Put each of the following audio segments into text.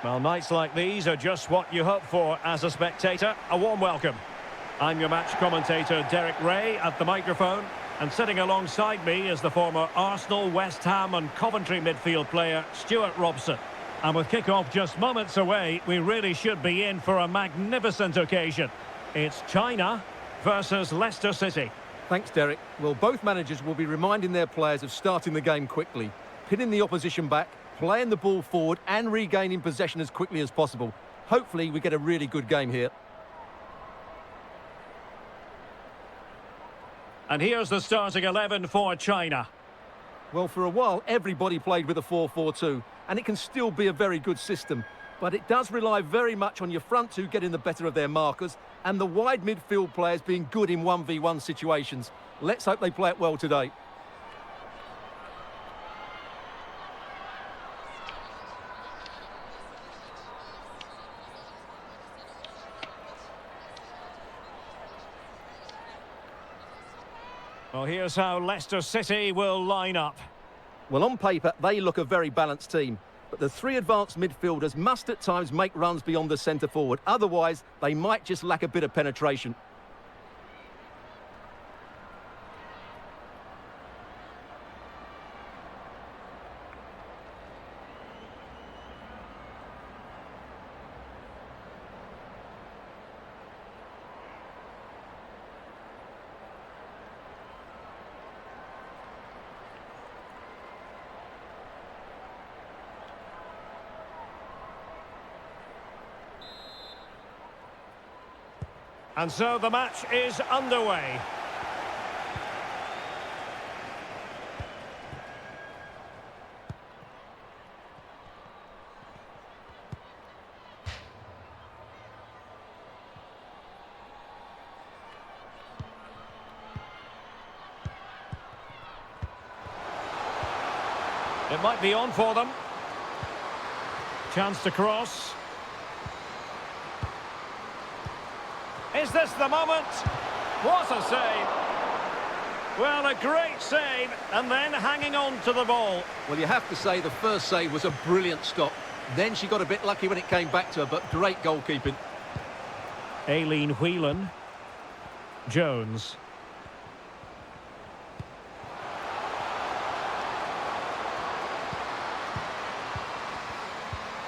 Well, nights like these are just what you hope for as a spectator. A warm welcome. I'm your match commentator, Derek Ray, at the microphone. And sitting alongside me is the former Arsenal, West Ham and Coventry midfield player, Stuart Robson. And with kick-off just moments away, we really should be in for a magnificent occasion. It's China versus Leicester City. Thanks, Derek. Well, both managers will be reminding their players of starting the game quickly, pinning the opposition back, playing the ball forward and regaining possession as quickly as possible. Hopefully, we get a really good game here. And here's the starting 11 for China. Well, for a while, everybody played with a 4-4-2, and it can still be a very good system. But it does rely very much on your front two getting the better of their markers and the wide midfield players being good in 1v1 situations. Let's hope they play it well today. Well, here's how Leicester City will line up. Well, on paper, they look a very balanced team. But the three advanced midfielders must at times make runs beyond the centre forward. Otherwise, they might just lack a bit of penetration. And so the match is underway. It might be on for them. Chance to cross. Is this the moment? What a save! Well, a great save, and then hanging on to the ball. Well, you have to say the first save was a brilliant stop. Then she got a bit lucky when it came back to her, but great goalkeeping. Aileen Whelan. Jones.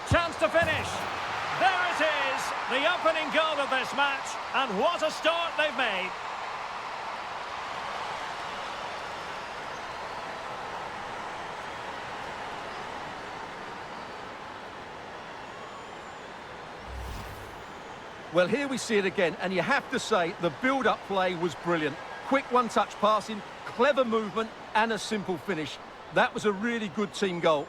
Chance to finish. There it is, the opening goal of this match, and what a start they've made. Well, here we see it again, and you have to say the build-up play was brilliant. Quick one-touch passing, clever movement, and a simple finish. That was a really good team goal.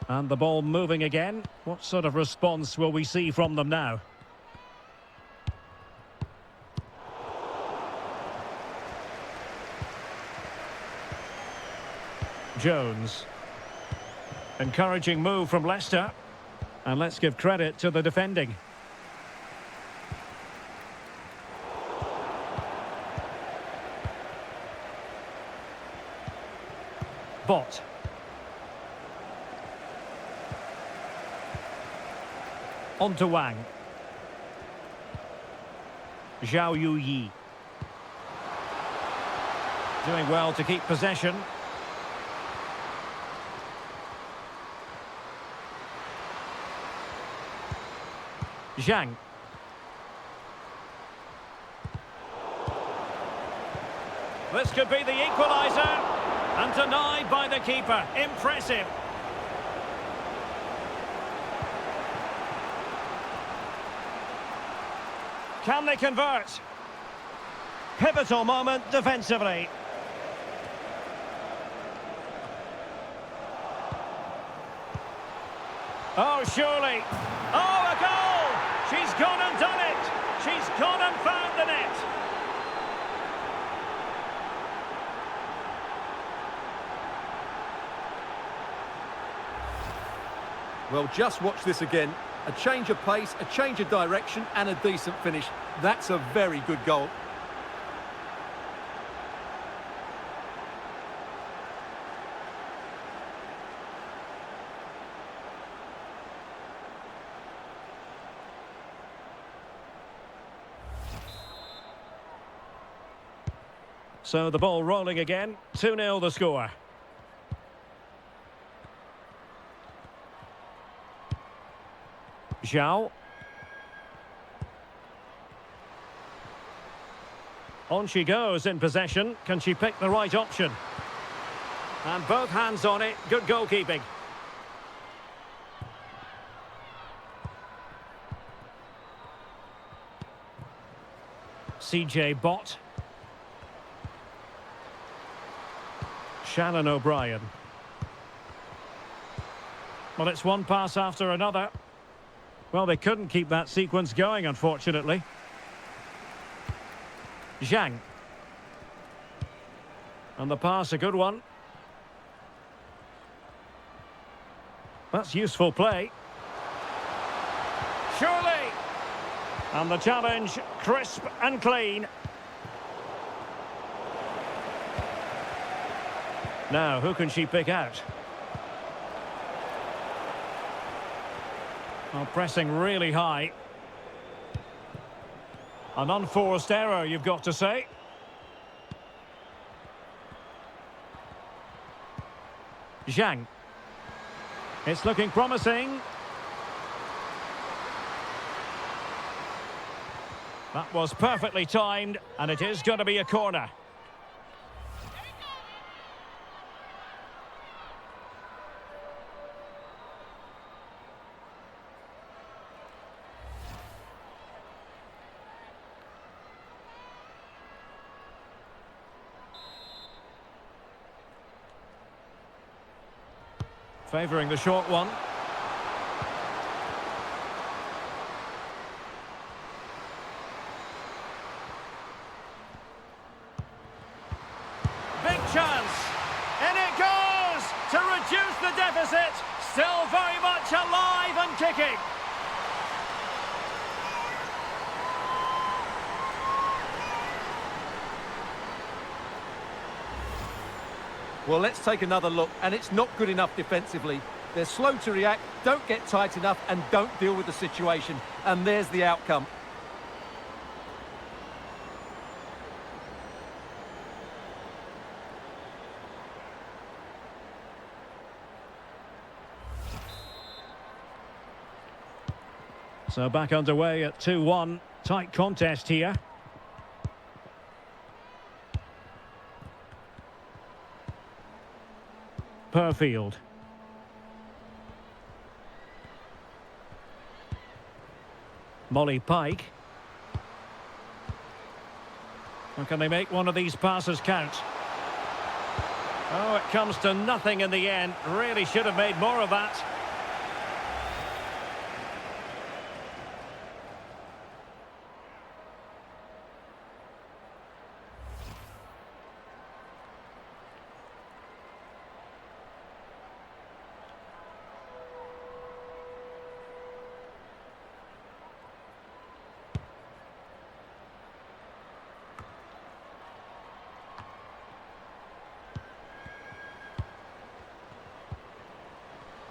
And the ball moving again. What sort of response will we see from them now? Jones. Encouraging move from Leicester. And let's give credit to the defending. Bot. On to Wang. Zhao Yu-Yi. Doing well to keep possession. Zhang. This could be the equaliser. And denied by the keeper. Impressive. Can they convert? Pivotal moment defensively. Oh, surely. Oh, a goal! She's gone and done it! She's gone and found the net! Well, just watch this again. A change of pace, a change of direction and a decent finish. That's a very good goal. So the ball rolling again. 2-0 the score. Zhao. On she goes in possession. Can she pick the right option? And both hands on it. Good goalkeeping. CJ Bott. Shannon O'Brien. Well, it's one pass after another. Well, they couldn't keep that sequence going, unfortunately. Zhang. And the pass, a good one. That's useful play. Surely! And the challenge, crisp and clean. Now, who can she pick out? Well, pressing really high. An unforced error, you've got to say. Zhang. It's looking promising. That was perfectly timed, and it is going to be a corner. Favouring the short one. Big chance. In it goes to reduce the deficit. Still very much alive and kicking. Well, let's take another look, and it's not good enough defensively. They're slow to react, don't get tight enough, and don't deal with the situation. And there's the outcome. So back underway at 2-1. Tight contest here. Perfield. Molly Pike. Or can they make one of these passes count? Oh, it comes to nothing in the end. Really should have made more of that.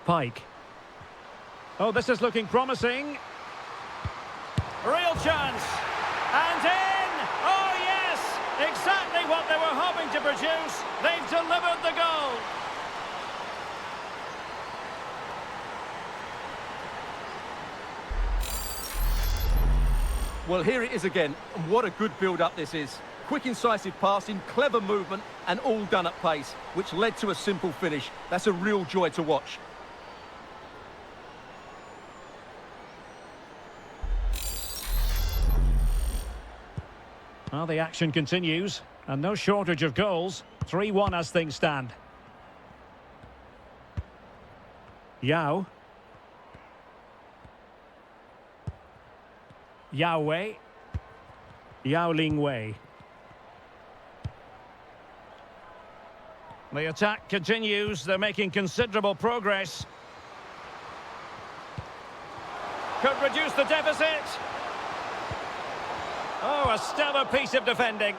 Pike. Oh, this is looking promising. Real chance. And in! Oh, yes! Exactly what they were hoping to produce. They've delivered the goal. Well, here it is again. And what a good build-up this is. Quick, incisive passing, clever movement, and all done at pace, which led to a simple finish. That's a real joy to watch. Well, the action continues, and no shortage of goals. 3-1 as things stand. Yao. Yao Wei. Yao Ling Wei. The attack continues. They're making considerable progress. Could reduce the deficit. Oh, a stellar piece of defending.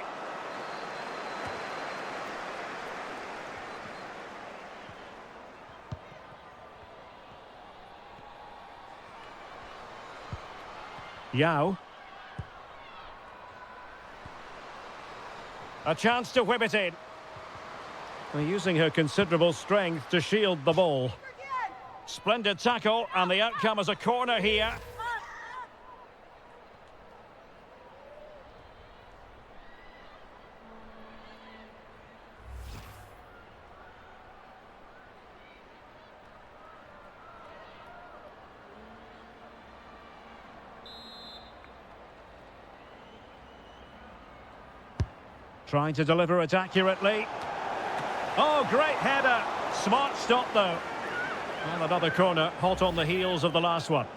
Yao. A chance to whip it in. They're using her considerable strength to shield the ball. Splendid tackle, and the outcome is a corner here. Trying to deliver it accurately. Oh, great header. Smart stop, though. And another corner, hot on the heels of the last one.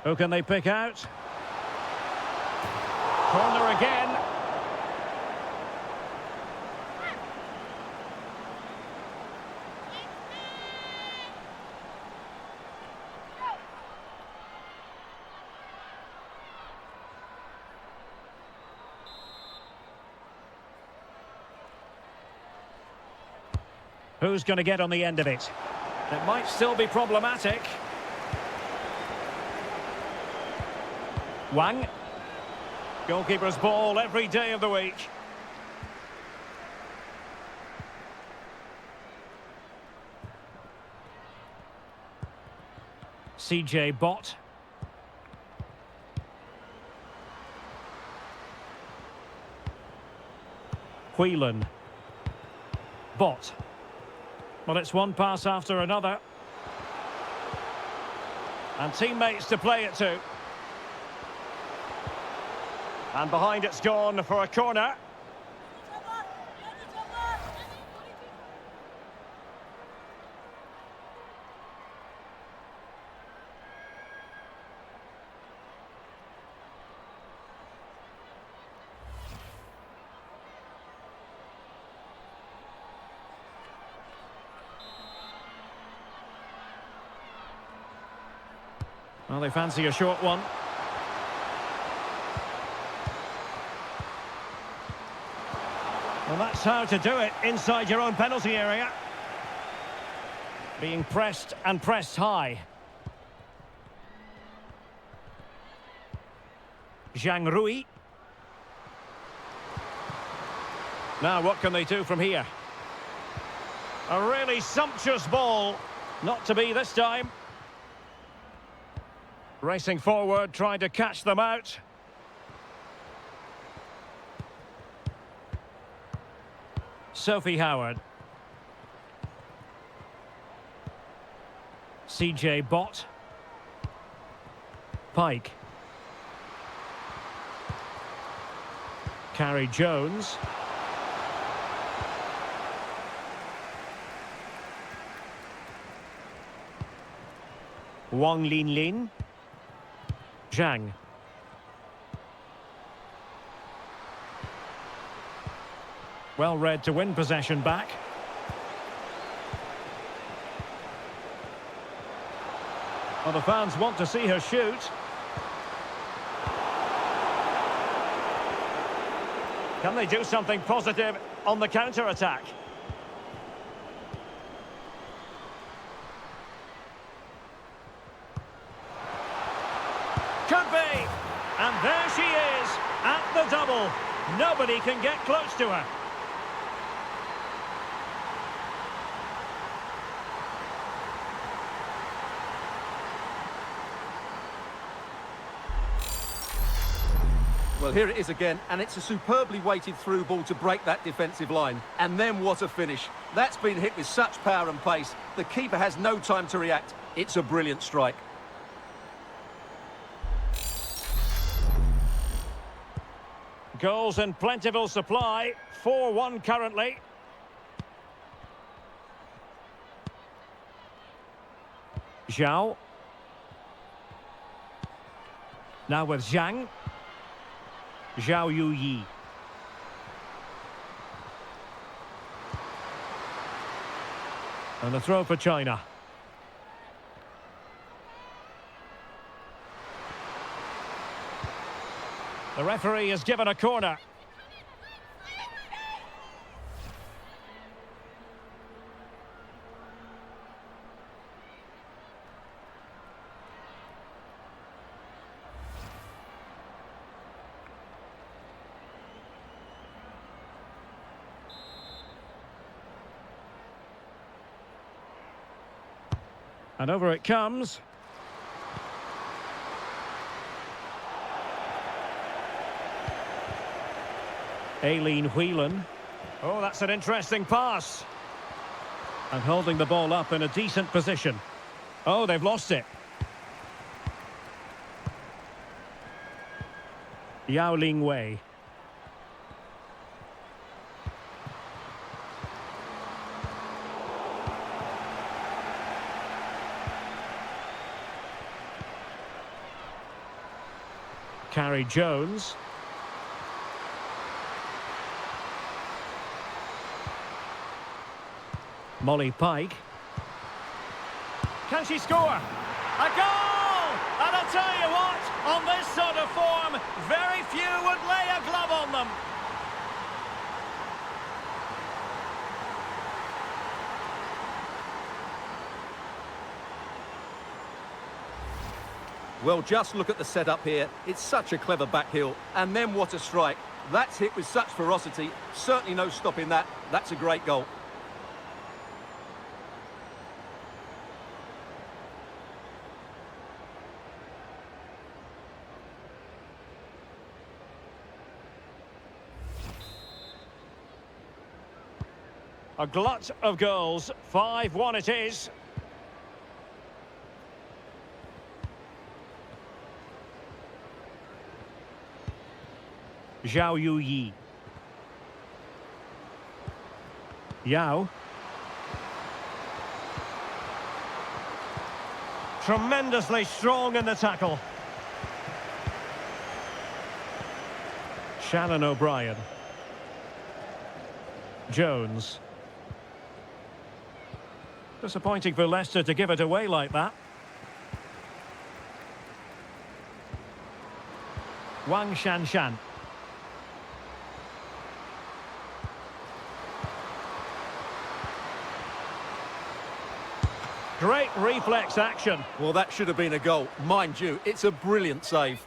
Who can they pick out? Corner again. Who's going to get on the end of it? It might still be problematic. Wang. Goalkeeper's ball every day of the week. CJ Bott. Whelan. Bott. Well, it's one pass after another. And teammates to play it to. And behind it's gone for a corner. Well, they fancy a short one. Well, that's how to do it inside your own penalty area. Being pressed and pressed high. Zhang Rui. Now, what can they do from here? A really sumptuous ball. Not to be this time. Racing forward, trying to catch them out. Sophie Howard. CJ Bott. Pike. Carrie Jones. Wang Linlin. Zhang. Well read to win possession back. Well, the fans want to see her shoot. Can they do something positive on the counter-attack? Could be. And there she is, at the double. Nobody can get close to her. Well, here it is again, and it's a superbly weighted through ball to break that defensive line. And then what a finish. That's been hit with such power and pace. The keeper has no time to react. It's a brilliant strike. Goals in plentiful supply. 4-1 currently. Zhao. Now with Zhang. Zhao Yi. And a throw for China. The referee has given a corner. And over it comes. Aileen Whelan. Oh, that's an interesting pass. And holding the ball up in a decent position. Oh, they've lost it. Yao Ling Wei. Carrie Jones. Molly Pike. Can she score? A goal! And I'll tell you what, on this sort of form, very few would lay a glove on them. Well, just look at the setup here. It's such a clever back heel. And then what a strike. That's hit with such ferocity. Certainly no stopping that. That's a great goal. A glut of goals. 5-1 it is. Zhao Yi. Yao. Tremendously strong in the tackle. Shannon O'Brien. Jones. Disappointing for Leicester to give it away like that. Wang Shanshan. Great reflex action. Well, that should have been a goal. Mind you, it's a brilliant save.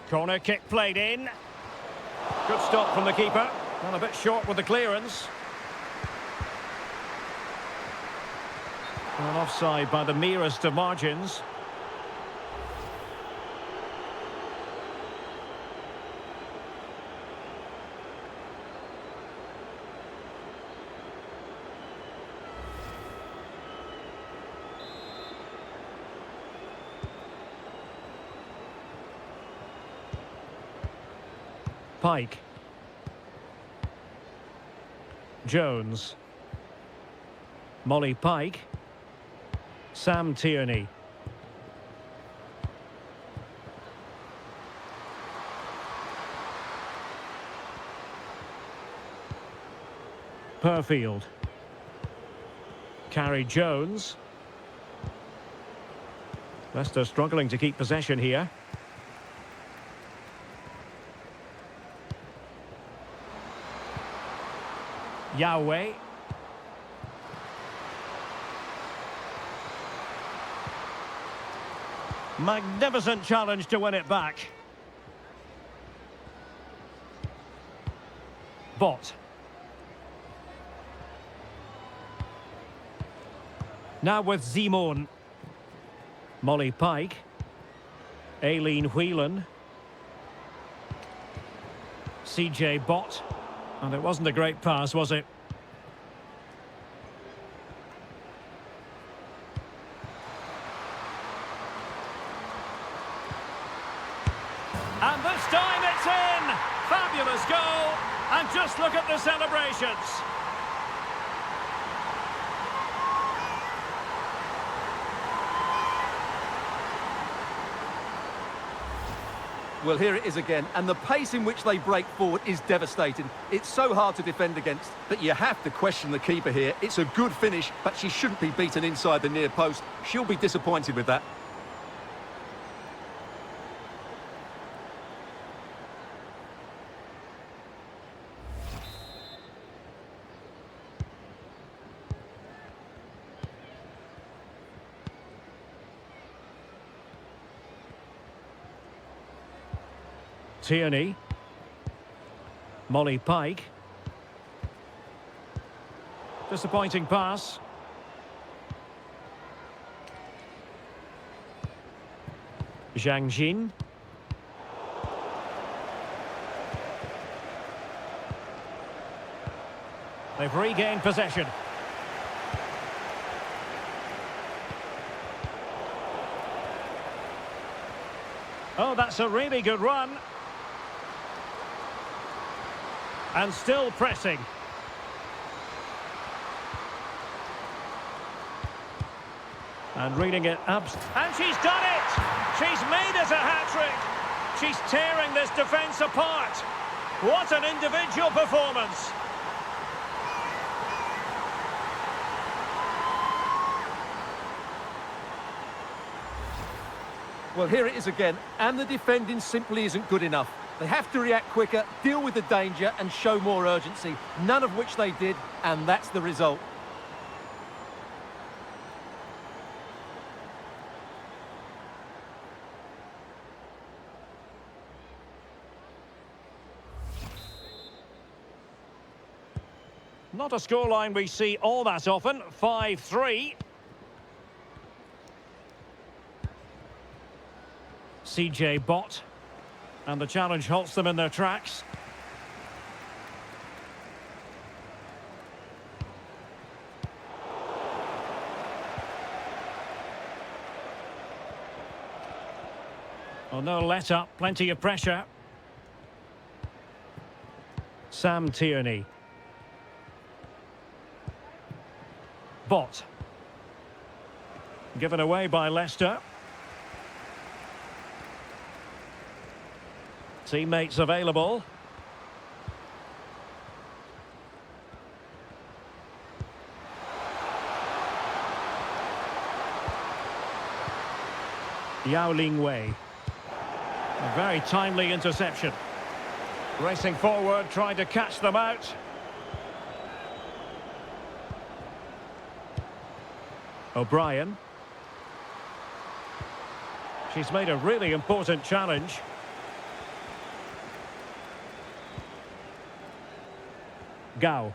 Corner kick played in. Good stop from the keeper. Gone a bit short with the clearance. Well, offside by the merest of margins. Pike. Jones. Molly Pike. Sam Tierney. Perfield. Carrie Jones. Leicester struggling to keep possession here. Yahweh. Magnificent challenge to win it back. Bot. Now with Zimon. Molly Pike. Aileen Whelan. CJ Bot. And it wasn't a great pass, was it? And this time And just look at the celebrations. Well, here it is again, and the pace in which they break forward is devastating. It's so hard to defend against, but you have to question the keeper here. It's a good finish, but she shouldn't be beaten inside the near post. She'll be disappointed with that. Tierney. Molly Pike. Disappointing pass. Zhang Jin. They've regained possession. Oh, that's a really good run. And still pressing. And reading it up. And she's done it! She's made it a hat-trick! She's tearing this defence apart. What an individual performance! Well, here it is again, and the defending simply isn't good enough. They have to react quicker, deal with the danger and show more urgency, none of which they did, and that's the result. Not a scoreline we see all that often, 5-3. CJ Bott. And the challenge halts them in their tracks. Oh, no let up, plenty of pressure. Sam Tierney. Bott. Given away by Leicester. Teammates available. Yao Ling Wei. A very timely interception. Racing forward, trying to catch them out. O'Brien. She's made a really important challenge. Gao.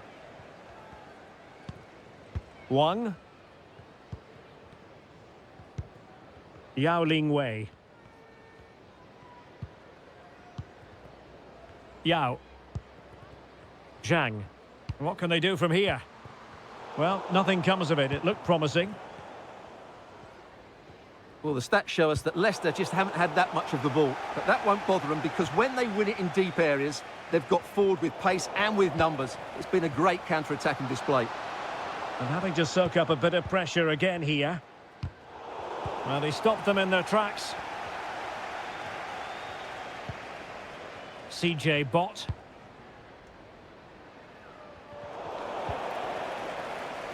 Wang. Yao Ling Wei. Yao. Zhang. What can they do from here? Well, nothing comes of it. It looked promising. Well, the stats show us that Leicester just haven't had that much of the ball, but that won't bother them because when they win it in deep areas, they've got forward with pace and with numbers. It's been a great counter-attacking display. And having to soak up a bit of pressure again here. Well, they stopped them in their tracks. CJ Bott.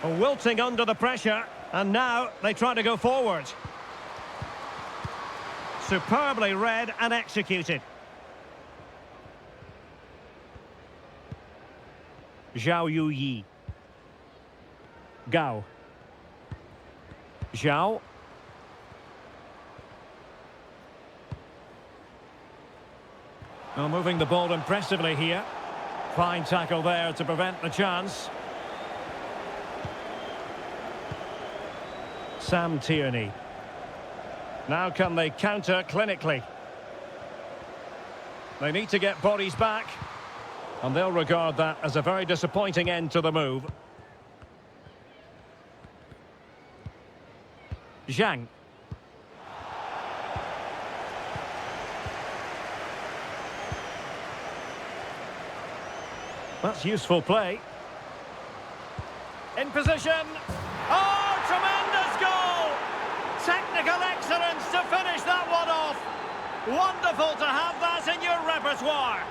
Wilting under the pressure, and now they try to go forward. Superbly read and executed. Zhao Yuyi. Gao. Zhao. Well, moving the ball impressively here. Fine tackle there to prevent the chance. Sam Tierney. Now can they counter clinically? They need to get bodies back. And they'll regard that as a very disappointing end to the move. Zhang. That's useful play. In position. Oh, tremendous goal! Technical excellence to finish that one off. Wonderful to have that in your repertoire.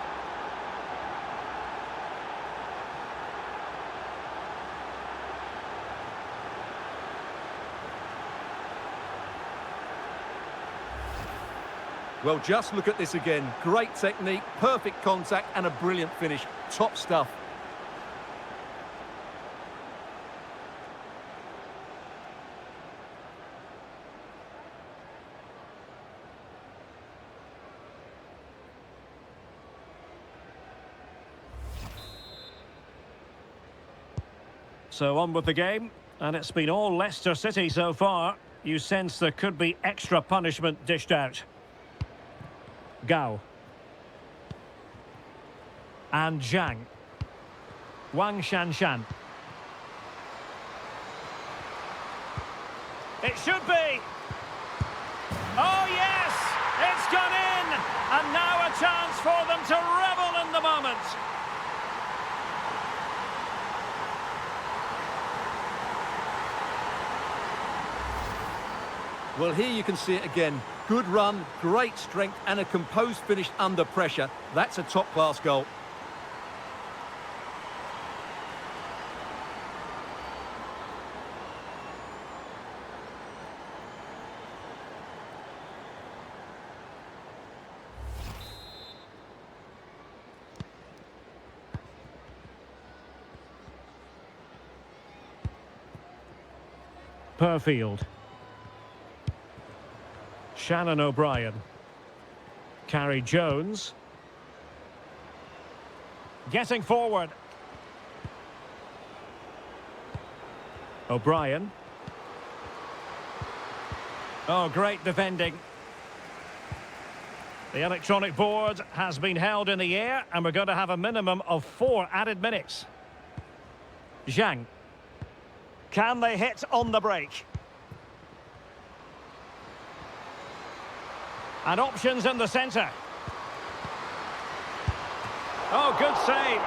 Well, just look at this again. Great technique, perfect contact and a brilliant finish. Top stuff. So on with the game, and it's been all Leicester City so far. You sense there could be extra punishment dished out. Gao. And Zhang. Wang Shanshan. It should be. Oh yes, it's gone in, and now a chance for them to revel in the moment. Well, here you can see it again. Good run, great strength and a composed finish under pressure. That's a top-class goal. Perfield. Shannon O'Brien. Carrie Jones. Getting forward. O'Brien. Oh, great defending. The electronic board has been held in the air, and we're going to have a minimum of 4 added minutes. Zhang. Can they hit on the break? And options in the centre. Oh, good save.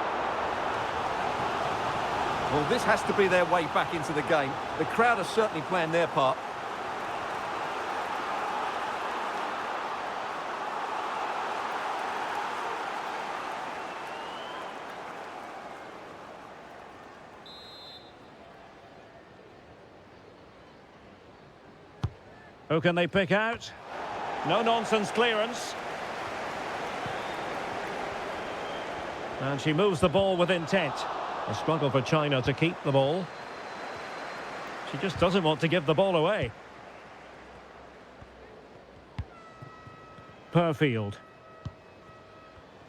Well, this has to be their way back into the game. The crowd are certainly playing their part. Who can they pick out? No-nonsense clearance. And she moves the ball with intent. A struggle for China to keep the ball. She just doesn't want to give the ball away. Perfield.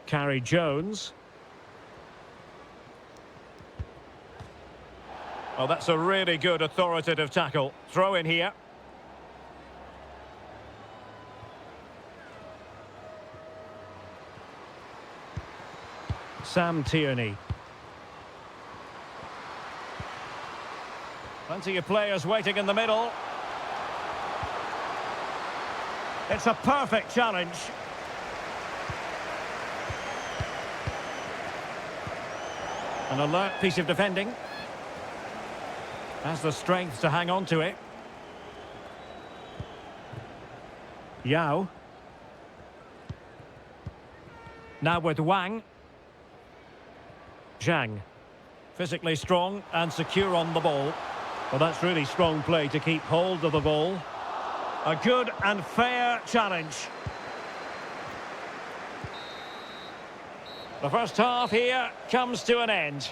Carrie Jones. Oh, that's a really good authoritative tackle. Throw in here. Sam Tierney. Plenty of players waiting in the middle. It's a perfect challenge. An alert piece of defending. Has the strength to hang on to it. Yao. Now with Wang. Zhang. Physically strong and secure on the ball. Well, that's really strong play to keep hold of the ball. A good and fair challenge. The first half here comes to an end.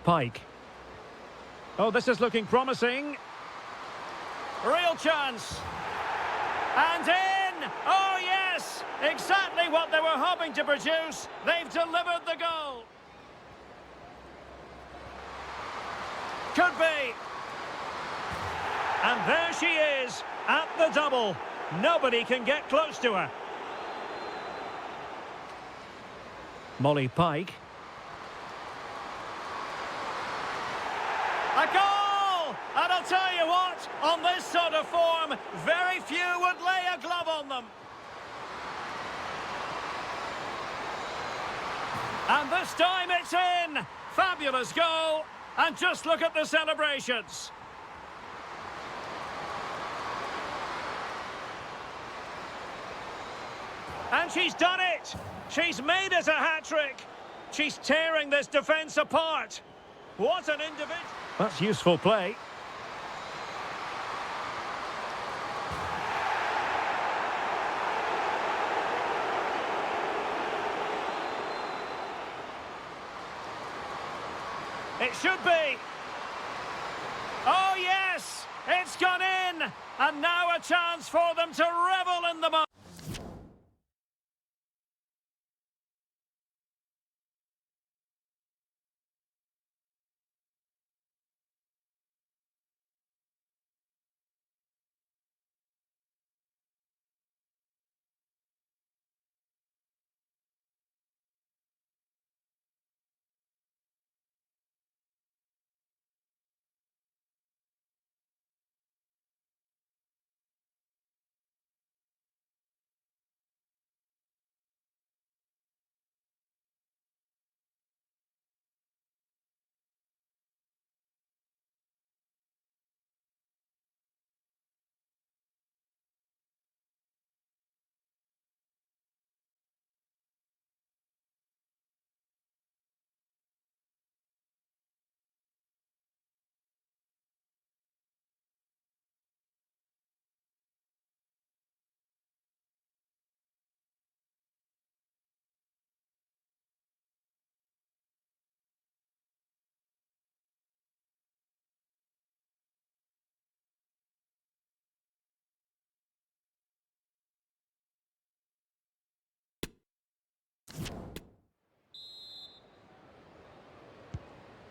Pike. Oh, this is looking promising. Real chance. And in! Oh, yes! Exactly what they were hoping to produce. They've delivered the goal. Could be. And there she is, at the double. Nobody can get close to her. Molly Pike. A goal! And I'll tell you what, on this sort of form, very few would lay a glove on them. And this time it's in! Fabulous goal! And just look at the celebrations. And she's done it! She's made it a hat-trick! She's tearing this defence apart! What an individual! That's useful play. It should be! Oh yes! It's gone in! And now a chance for them to revel in the moment.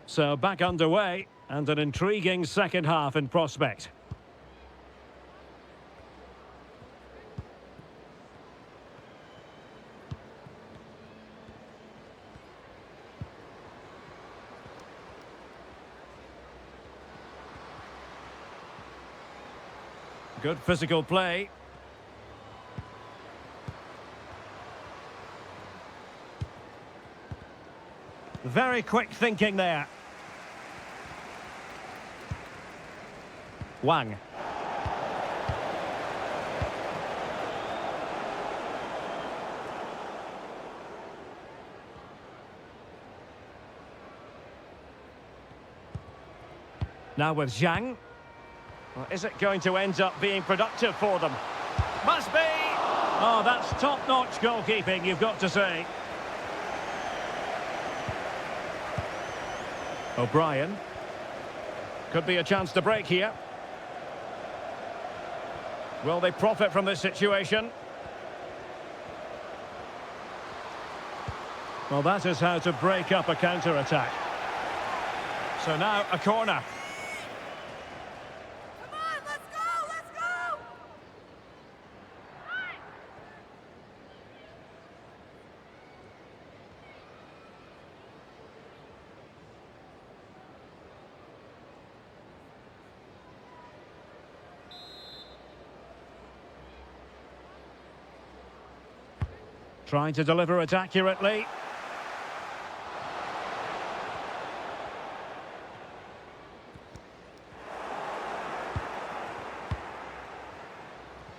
So back underway, and an intriguing second half in prospect. Good physical play. Very quick thinking there. Wang. Now with Zhang. Well, is it going to end up being productive for them? Must be! Oh, that's top-notch goalkeeping, you've got to say. O'Brien. Could be a chance to break here. Will they profit from this situation? Well, that is how to break up a counter-attack. So now a corner. Come on, let's go, let's go! Trying to deliver it accurately.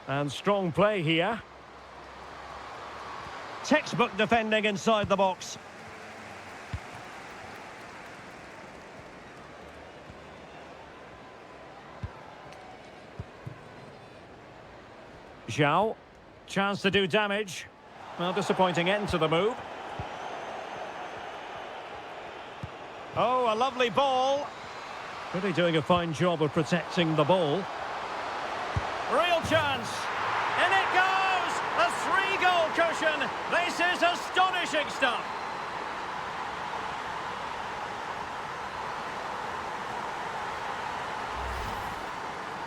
And strong play here. Textbook defending inside the box. Zhao. Chance to do damage. Well, disappointing end to the move. Oh, a lovely ball. Really doing a fine job of protecting the ball. Real chance. In it goes! A 3-goal cushion. This is astonishing stuff.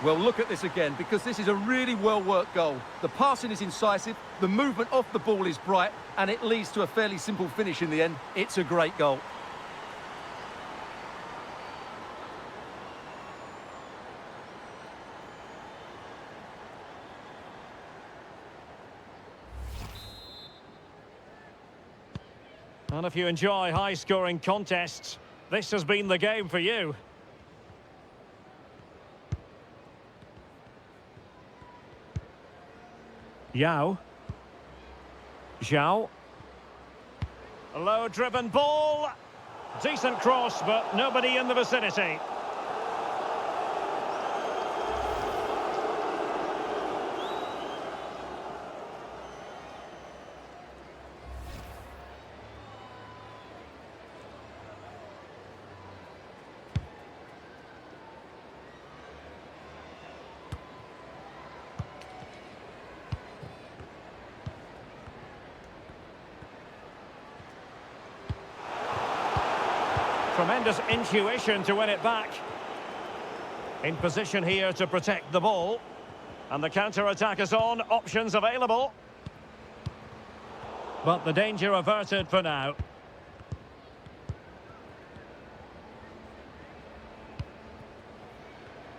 Well, look at this again, because this is a really well-worked goal. The passing is incisive, the movement off the ball is bright, and it leads to a fairly simple finish in the end. It's a great goal. And if you enjoy high-scoring contests, this has been the game for you. Yao. Zhao. A low-driven ball. Decent cross, but nobody in the vicinity. Tremendous intuition to win it back. In position here to protect the ball. And the counter-attack is on, options available. But the danger averted for now.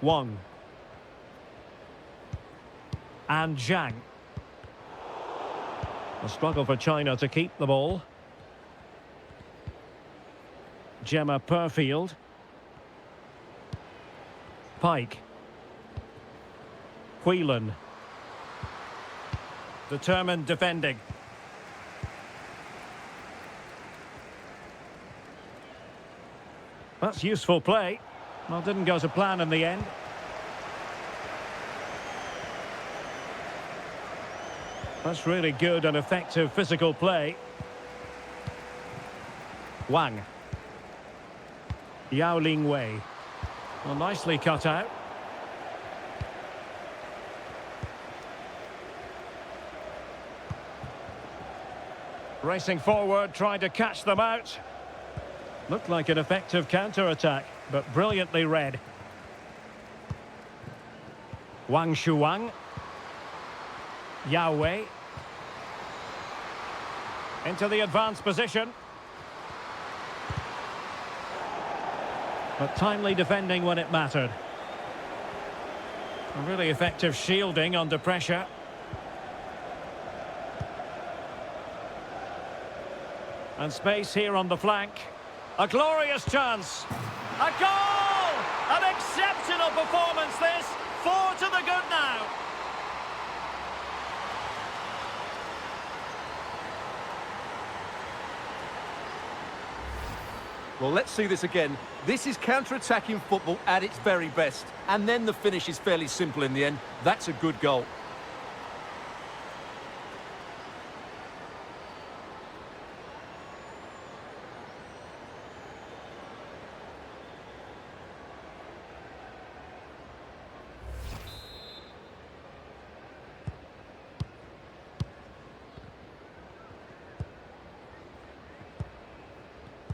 Wang. And Zhang. A struggle for China to keep the ball. Gemma Perfield. Pike. Whelan. Determined defending. That's useful play. Well, didn't go to plan in the end. That's really good and effective physical play. Wang. Yao Ling Wei. Well, nicely cut out. Racing forward, trying to catch them out. Looked like an effective counter-attack, but brilliantly read. Wang Shuang. Yao Wei. Into the advanced position. But timely defending when it mattered. A really effective shielding under pressure. And space here on the flank. A glorious chance. A goal! An exceptional performance this. 4 to the good now. Well, let's see this again. This is counter-attacking football at its very best. And then the finish is fairly simple in the end. That's a good goal.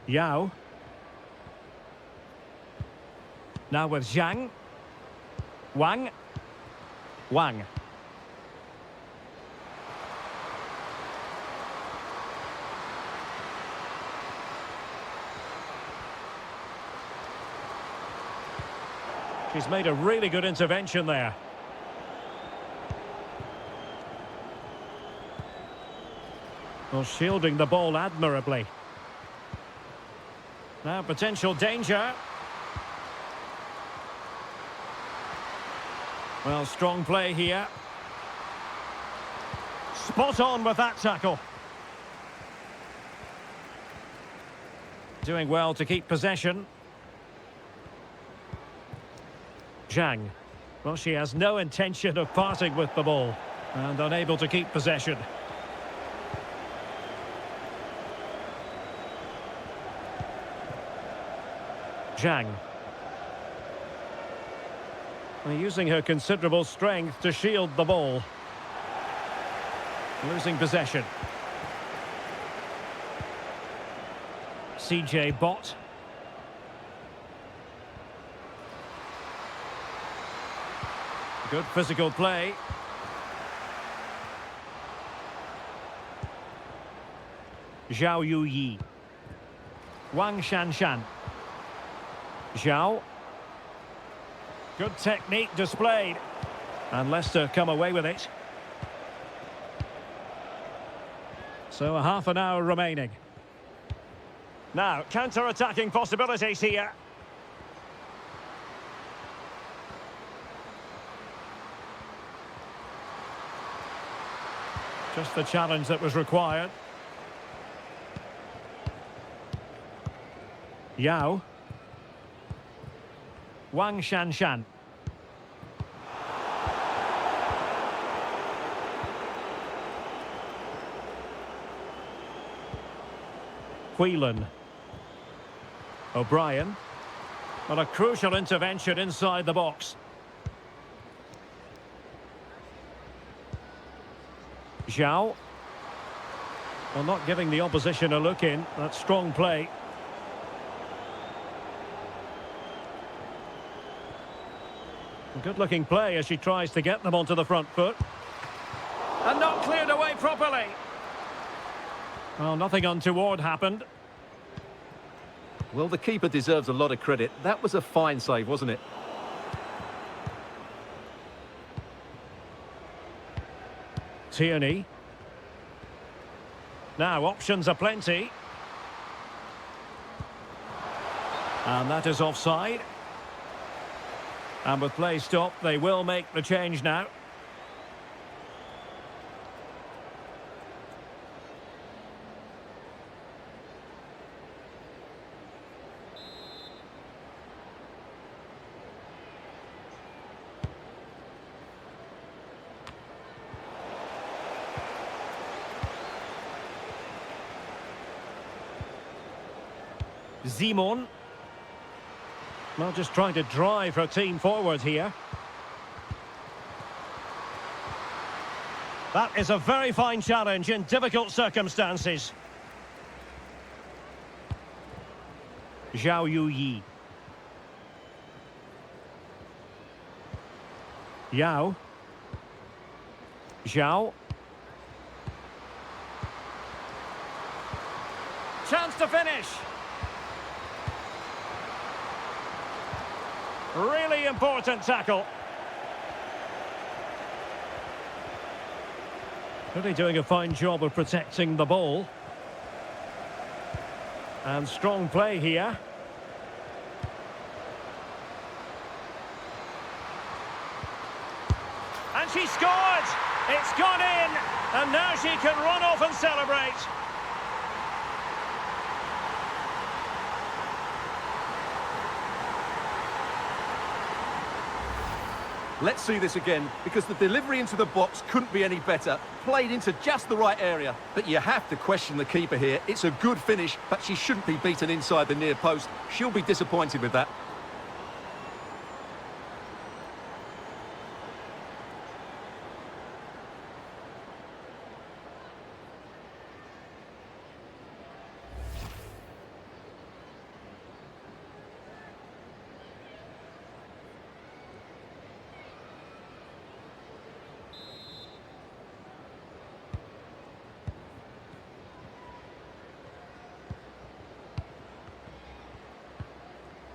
Yao. Now with Zhang. Wang. Wang. She's made a really good intervention there. Well, shielding the ball admirably. Now potential danger. Well, strong play here. Spot on with that tackle. Doing well to keep possession. Zhang. Well, she has no intention of parting with the ball. And unable to keep possession. Zhang. Using her considerable strength to shield the ball. Losing possession. CJ Bott. Good physical play. Zhao Yuyi. Wang Shanshan. Zhao. Good technique displayed. And Leicester come away with it. So a half an hour remaining. Now, counter-attacking possibilities here. Just the challenge that was required. Yao. Wang Shanshan. Whelan. O'Brien. Well, a crucial intervention inside the box. Zhao. Well, not giving the opposition a look in. That's strong play. Good-looking play as she tries to get them onto the front foot. And not cleared away properly. Well, nothing untoward happened. Well, the keeper deserves a lot of credit. That was a fine save, wasn't it? Tierney. Now, options are plenty. And that is offside. And with play stopped, they will make the change now. Simon. Well, just trying to drive her team forward here. That is a very fine challenge in difficult circumstances. Zhao Yuyi. Yao. Zhao. Chance to finish. Really important tackle. Really doing a fine job of protecting the ball. And strong play here. And she scored! It's gone in! And now she can run off and celebrate. Let's see this again, because the delivery into the box couldn't be any better. Played into just the right area. But you have to question the keeper here. It's a good finish, but she shouldn't be beaten inside the near post. She'll be disappointed with that.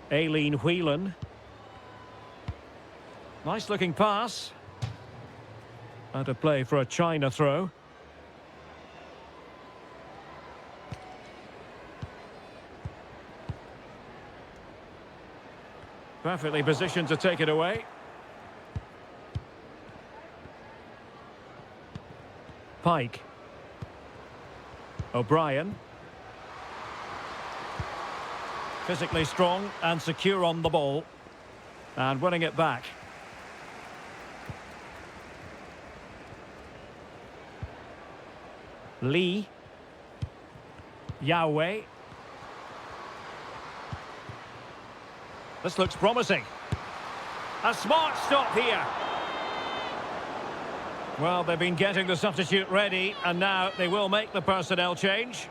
Aileen Whelan. Nice looking pass. Out of play for a China throw. Perfectly positioned to take it away. Pike. O'Brien. Physically strong and secure on the ball. And winning it back. Lee. Yahweh. This looks promising. A smart stop here. Well, they've been getting the substitute ready, and now they will make the personnel change.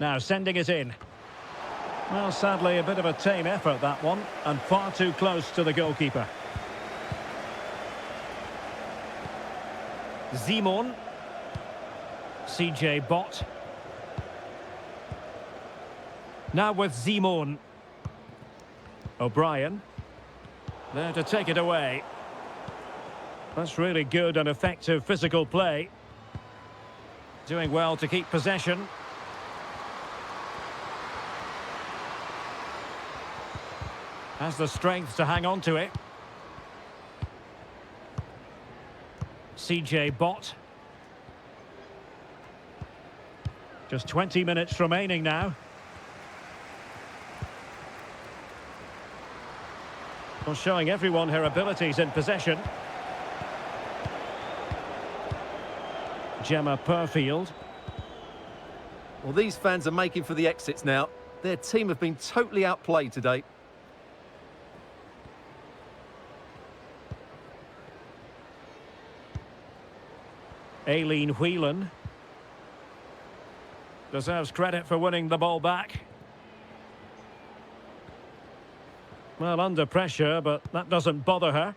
Now sending it in. Well, sadly, a bit of a tame effort, that one, and far too close to the goalkeeper. Simon. CJ Bott. Now with Simon. O'Brien. There to take it away. That's really good and effective physical play. Doing well to keep possession. Has the strength to hang on to it. CJ Bott. Just 20 minutes remaining now. Well, showing everyone her abilities in possession. Gemma Perfield. Well, these fans are making for the exits now. Their team have been totally outplayed today. Aileen Whelan. Deserves credit for winning the ball back. Well, under pressure, but that doesn't bother her.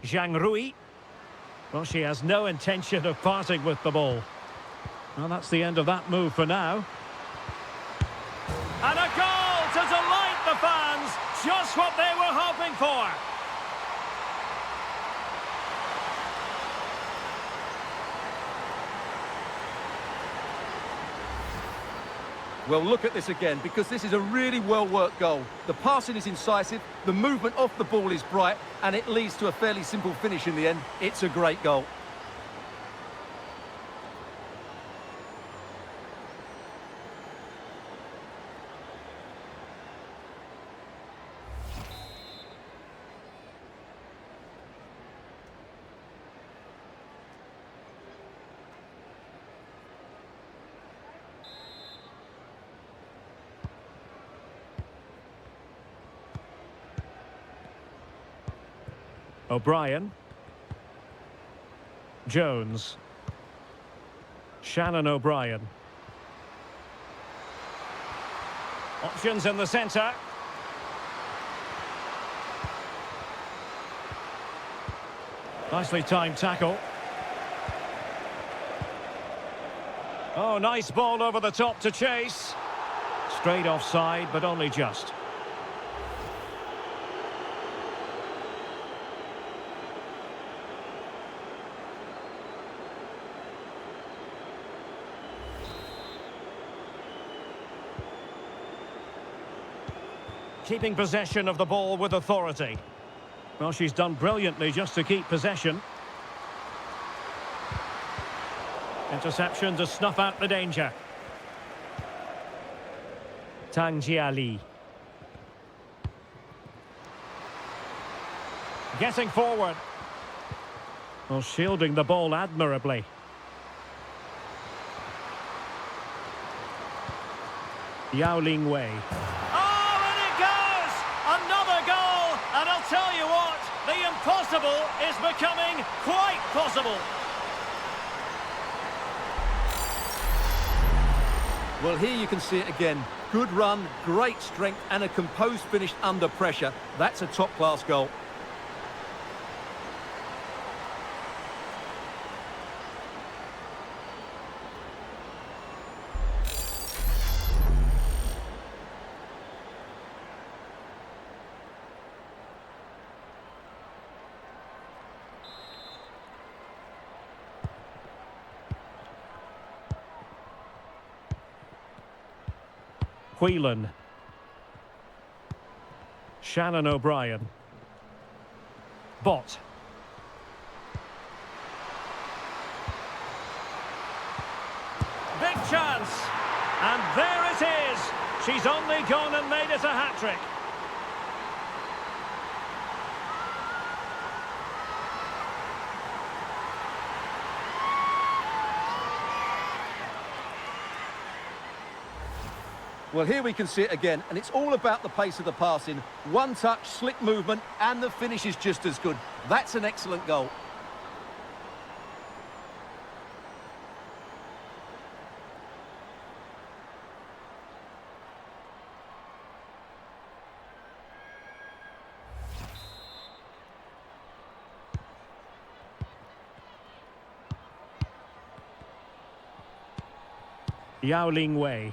Zhang Rui. Well, she has no intention of parting with the ball. Well, that's the end of that move for now. And a goal to delight the fans. Just what they were hoping for. Well, look at this again, because this is a really well-worked goal. The passing is incisive, the movement off the ball is bright, and it leads to a fairly simple finish in the end. It's a great goal. O'Brien. Jones. Shannon O'Brien. Options in the centre. Nicely timed tackle. Oh, nice ball over the top to chase. Straight offside, but only just. Keeping possession of the ball with authority. Well, she's done brilliantly just to keep possession. Interception to snuff out the danger. Tang Jiali. Getting forward. Well, shielding the ball admirably. Yao Ling Wei. And I'll tell you what, the impossible is becoming quite possible. Well, here you can see it again. Good run, great strength, and a composed finish under pressure. That's a top-class goal. Whelan. Shannon O'Brien. Bott. Big chance. And there it is. She's only gone and made it a hat-trick. Well, here we can see it again, and it's all about the pace of the passing. One touch, slick movement, and the finish is just as good. That's an excellent goal. Yao Ling Wei.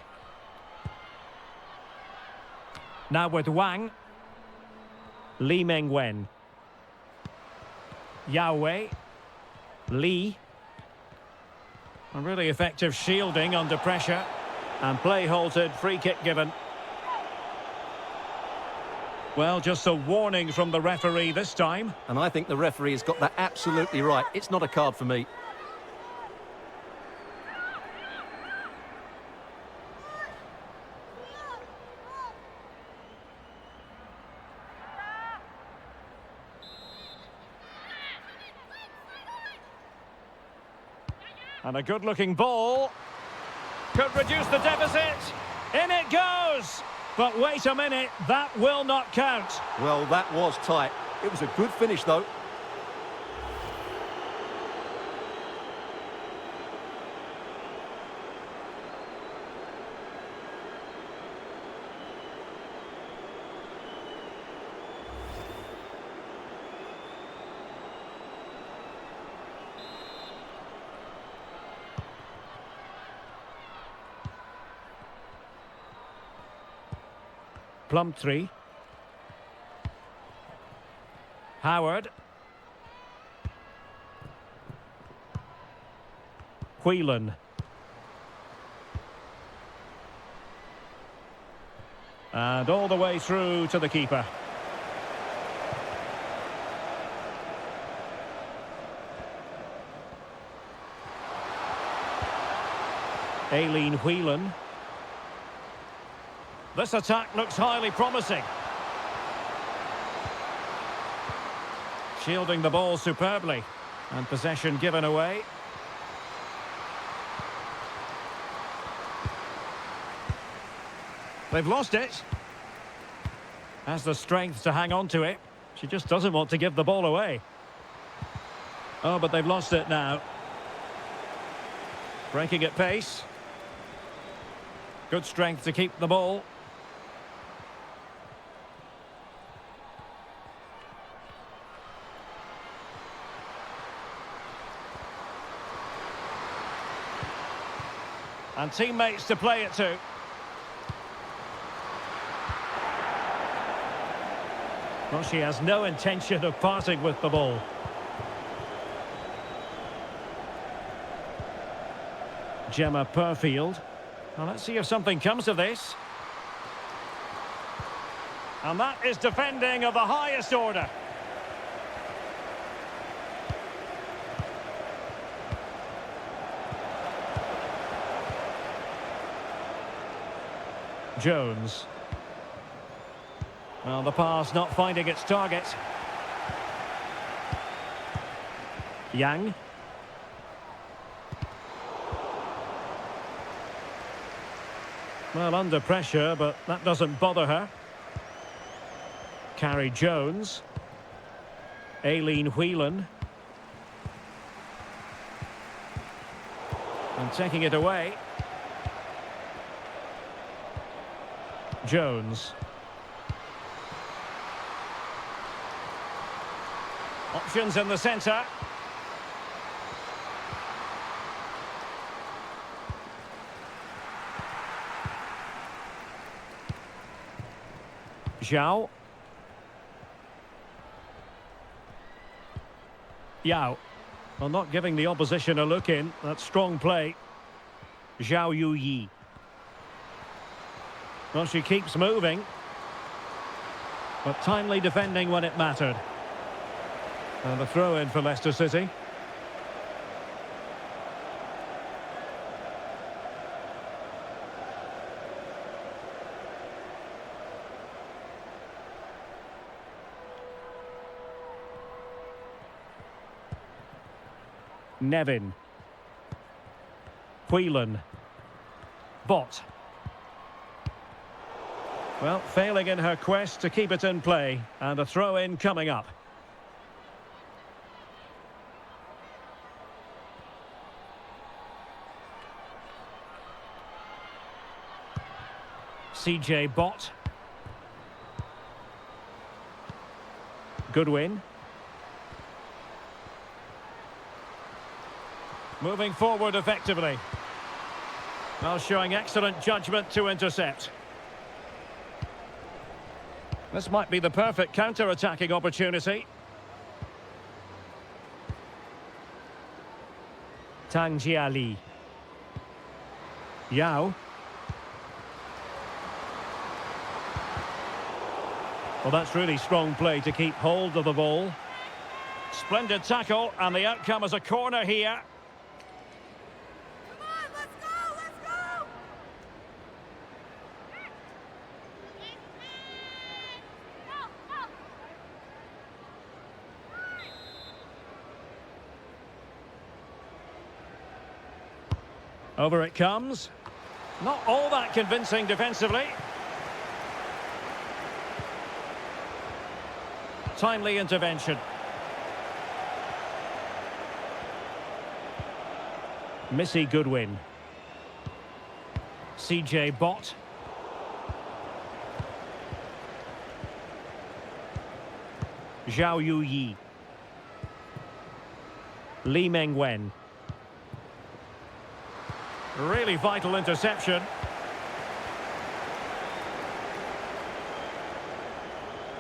Now with Wang. Li Mengwen. Yao Wei. Li. A really effective shielding under pressure. And play halted, free kick given. Well, just a warning from the referee this time. And I think the referee has got that absolutely right. It's not a card for me. And a good-looking ball. Could reduce the deficit. In it goes! But wait a minute, that will not count. Well, that was tight. It was a good finish, though. Plumtree. Howard. Whelan. And all the way through to the keeper. Aileen Whelan. This attack looks highly promising. Shielding the ball superbly. And possession given away. They've lost it. Has the strength to hang on to it. She just doesn't want to give the ball away. Oh, but they've lost it now. Breaking at pace. Good strength to keep the ball. And teammates to play it to. Well, she has no intention of parting with the ball. Gemma Purfield. Well, let's see if something comes of this. And that is defending of the highest order. Jones. Well, the pass not finding its target. Yang. Well, under pressure, but that doesn't bother her. Carrie Jones. Aileen Whelan. And taking it away. Jones. Options in the centre. Zhao. Yao. Well, not giving the opposition a look in. That's strong play. Zhao Yuyi. Well, she keeps moving. But timely defending when it mattered. And the throw-in for Leicester City. Nevin. Whelan. Bott. Well, failing in her quest to keep it in play. And a throw-in coming up. CJ Bott. Goodwin. Moving forward effectively. Well, showing excellent judgment to intercept. This might be the perfect counter-attacking opportunity. Tang Jiali. Yao. Well, that's really strong play to keep hold of the ball. Splendid tackle, and the outcome is a corner here. Come on, let's go, let's go! Over it comes. Not all that convincing defensively. Timely intervention. Missy Goodwin. CJ Bott. Zhao Yuyi. Lee Mengwen. Really vital interception.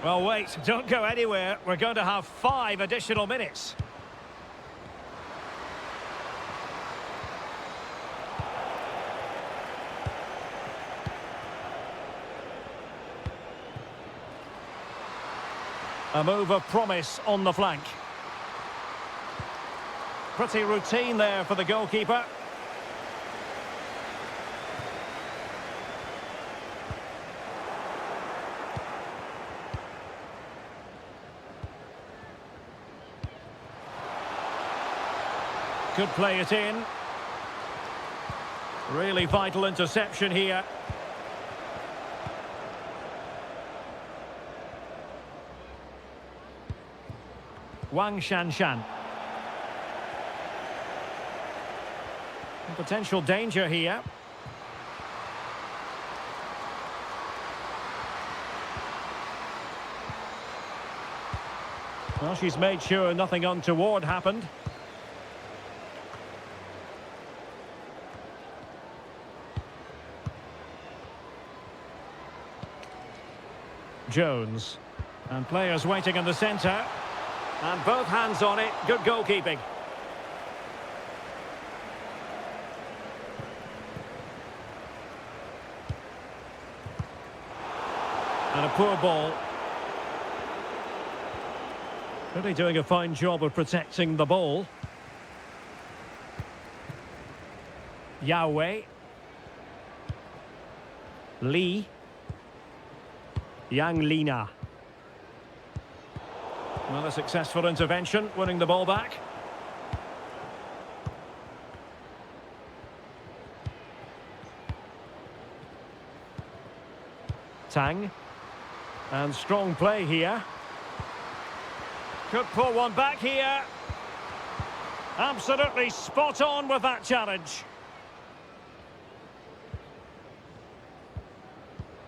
Well, wait, don't go anywhere. We're going to have 5 additional minutes. A move of promise on the flank. Pretty routine there for the goalkeeper. Could play it in. Really vital interception here. Wang Shanshan. Potential danger here. Well, she's made sure nothing untoward happened. Jones. And players waiting in the centre. And both hands on it. Good goalkeeping. And a poor ball. Really doing a fine job of protecting the ball. Yahweh. Lee. Yang Lina. Well, a successful intervention, winning the ball back. Tang. And strong play here. Could pull one back here. Absolutely spot on with that challenge.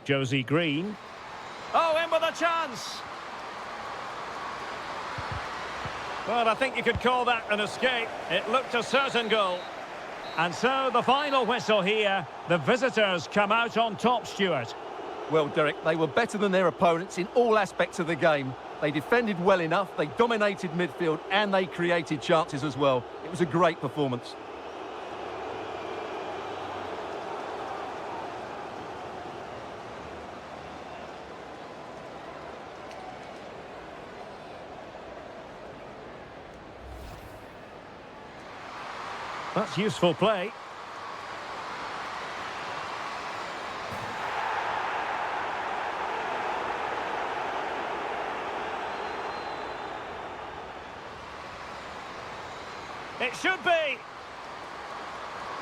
Josie Green. Oh, in with a chance. Well, I think you could call that an escape. It looked a certain goal. And so the final whistle here. The visitors come out on top, Stuart. Well, Derek, they were better than their opponents in all aspects of the game. They defended well enough, they dominated midfield, and they created chances as well. It was a great performance. That's useful play. It should be.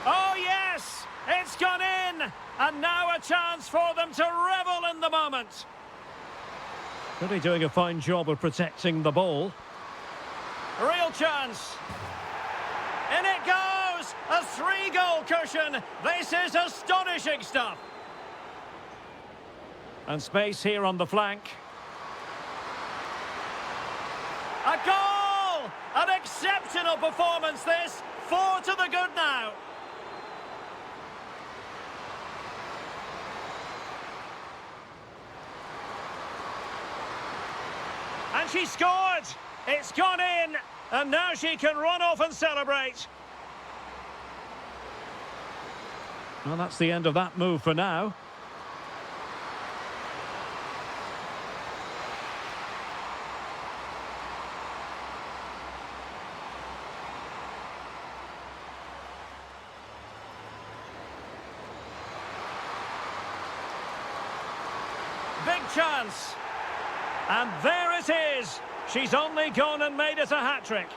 Oh, yes! It's gone in! And now a chance for them to revel in the moment. Really doing a fine job of protecting the ball. Real chance. In it goes! A 3-goal cushion. This is astonishing stuff. And space here on the flank. A goal! An exceptional performance this. 4 to the good now. And she scored! It's gone in! And now she can run off and celebrate. Well, that's the end of that move for now. Big chance. And there it is. She's only gone and made it a hat-trick.